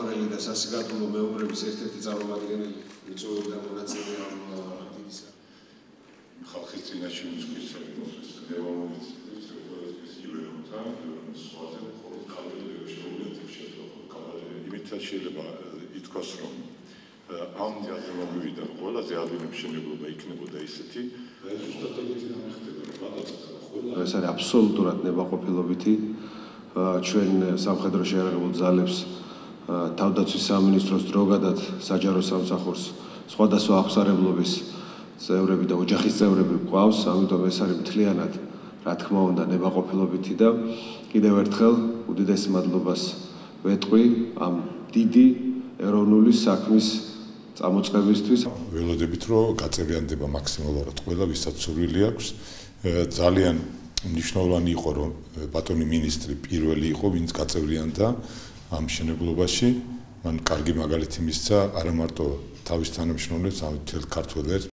საყვარელი და სასიკართულო მეომრების ერთ-ერთი წარმომადგენელი მიწვეული მონაწილე ამ აქტივისა. ხალხის წინაშე უძღვნის მეომრის შეიძლება ითქვას, რომ ამ ძიაზე მომივიდა ყველაზე ადვილი მშენებლობა იქნებოდა ისეთი, ეს არის აბსოლუტურად ნებაყოფილობითი ჩვენ სამხედრო შეიარაღებულ ძალებს თავდაცვის სამინისტროს დროგადად საჯარო სამსახურს სხვადასხვა აღსარებლობის წევრები და ოჯახის წევრები გვყავს, ამიტომ ეს არის მთლიანად რა თქმა უნდა ნებაყოფილობითი და კიდევ ერთხელ უდიდეს მადლობას ვეტყვი ამ დიდი ეროვნული საქმის წამოწყებისთვის. ველოდებით რომ გაწევრიანდება მაქსიმალურად ყველა ვისაც სურვილი აქვს. ძალიან მნიშვნელოვანი იყო რომ ბატონი მინისტრი პირველი იყო ვინც გაწევრიანდა ამ მშენებლობაში. მან კარგი მაგალითი მისცა არა მარტო თავის თანამშრომლებს, არამედ მთელ ქართველ ერს